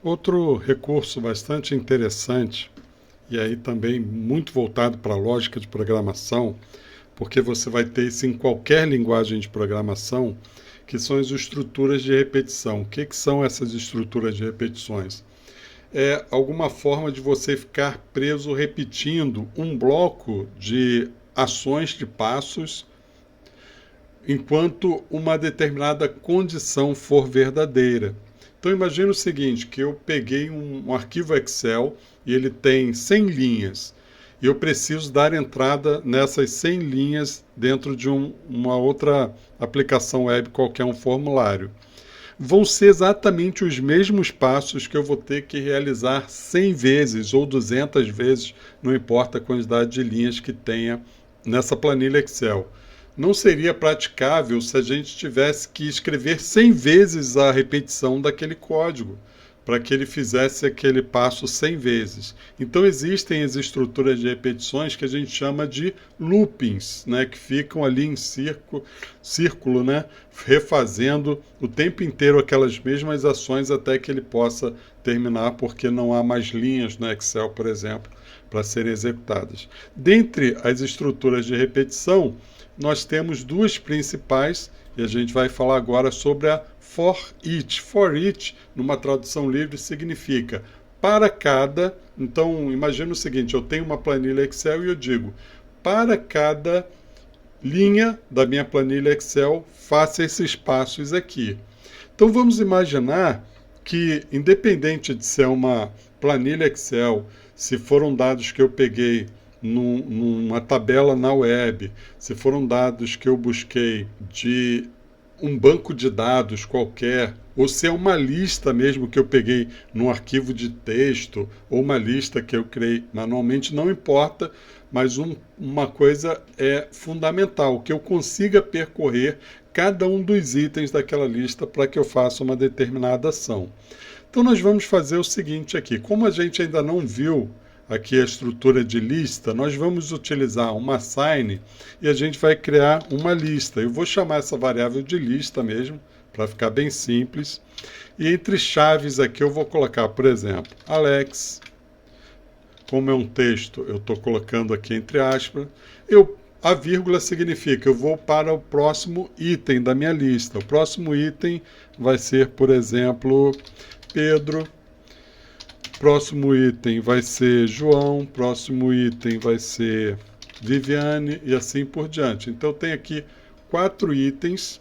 Outro recurso bastante interessante, e aí também muito voltado para a lógica de programação, porque você vai ter isso em qualquer linguagem de programação, que são as estruturas de repetição. O que são essas estruturas de repetições? É alguma forma de você ficar preso repetindo um bloco de ações, de passos, enquanto uma determinada condição for verdadeira. Então imagine o seguinte, que eu peguei um arquivo Excel e ele tem 100 linhas. E eu preciso dar entrada nessas 100 linhas dentro de uma outra aplicação web, qualquer um formulário. Vão ser exatamente os mesmos passos que eu vou ter que realizar 100 vezes ou 200 vezes, não importa a quantidade de linhas que tenha nessa planilha Excel. Não seria praticável se a gente tivesse que escrever 100 vezes a repetição daquele código, para que ele fizesse aquele passo 100 vezes. Então existem as estruturas de repetições que a gente chama de loopings, né, que ficam ali em círculo, né, refazendo o tempo inteiro aquelas mesmas ações até que ele possa terminar, porque não há mais linhas no Excel, por exemplo, para serem executadas. Dentre as estruturas de repetição, nós temos duas principais, e a gente vai falar agora sobre a for each. For each, numa tradução livre, significa para cada. Então, imagina o seguinte, eu tenho uma planilha Excel e eu digo, para cada linha da minha planilha Excel, faça esses passos aqui. Então, vamos imaginar que, independente de ser uma planilha Excel, se foram dados que eu peguei numa tabela na web, se foram dados que eu busquei de um banco de dados qualquer, ou se é uma lista mesmo que eu peguei num arquivo de texto, ou uma lista que eu criei manualmente, não importa, mas uma coisa é fundamental, que eu consiga percorrer cada um dos itens daquela lista para que eu faça uma determinada ação. Então nós vamos fazer o seguinte aqui, como a gente ainda não viu aqui a estrutura de lista, nós vamos utilizar uma assign e a gente vai criar uma lista. Eu vou chamar essa variável de lista mesmo, para ficar bem simples. E entre chaves aqui eu vou colocar, por exemplo, Alex. Como é um texto, eu estou colocando aqui entre aspas. A vírgula significa que eu vou para o próximo item da minha lista. O próximo item vai ser, por exemplo, Pedro. Próximo item vai ser João, próximo item vai ser Viviane e assim por diante. Então eu tenho aqui 4 itens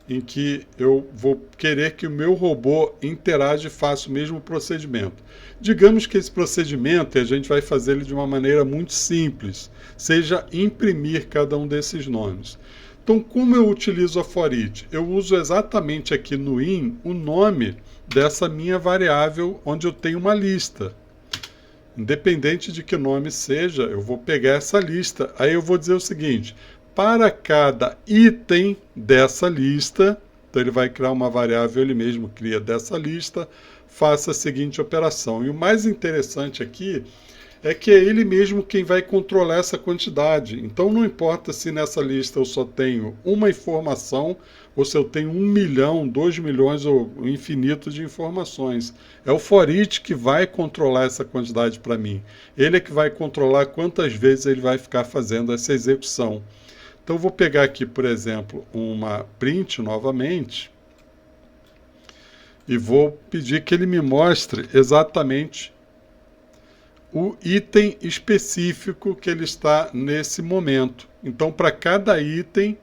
em que eu vou querer que o meu robô interage e faça o mesmo procedimento. Digamos que esse procedimento, a gente vai fazer ele de uma maneira muito simples, seja imprimir cada um desses nomes. Então, como eu utilizo a for each? Eu uso exatamente aqui no in o nome dessa minha variável onde eu tenho uma lista. Independente de que nome seja, eu vou pegar essa lista. Aí eu vou dizer o seguinte, para cada item dessa lista, então ele vai criar uma variável, ele mesmo cria dessa lista, faça a seguinte operação. E o mais interessante aqui é que é ele mesmo quem vai controlar essa quantidade. Então não importa se nessa lista eu só tenho uma informação ou se eu tenho 1 milhão, 2 milhões ou infinito de informações. É o for each que vai controlar essa quantidade para mim. Ele é que vai controlar quantas vezes ele vai ficar fazendo essa execução. Então eu vou pegar aqui, por exemplo, uma print novamente e vou pedir que ele me mostre exatamente o item específico que ele está nesse momento. Então, para cada item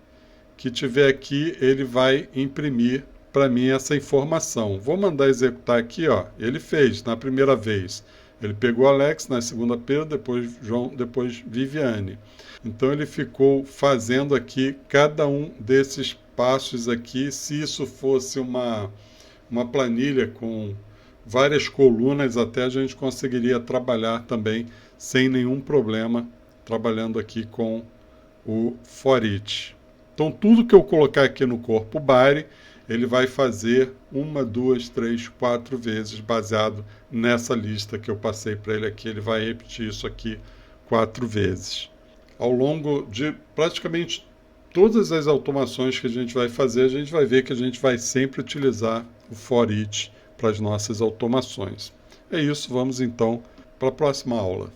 que tiver aqui, ele vai imprimir para mim essa informação. Vou mandar executar aqui, ó. Ele fez na primeira vez. Ele pegou Alex, na segunda Pedro, depois João, depois Viviane. Então ele ficou fazendo aqui cada um desses passos aqui. Se isso fosse uma planilha com várias colunas, até a gente conseguiria trabalhar também sem nenhum problema, trabalhando aqui com o for each. Então tudo que eu colocar aqui no corpo body, ele vai fazer 1, 2, 3, 4 vezes, baseado nessa lista que eu passei para ele aqui. Ele vai repetir isso aqui 4 vezes. Ao longo de praticamente todas as automações que a gente vai fazer, a gente vai ver que a gente vai sempre utilizar o for each para as nossas automações. É isso, vamos então para a próxima aula.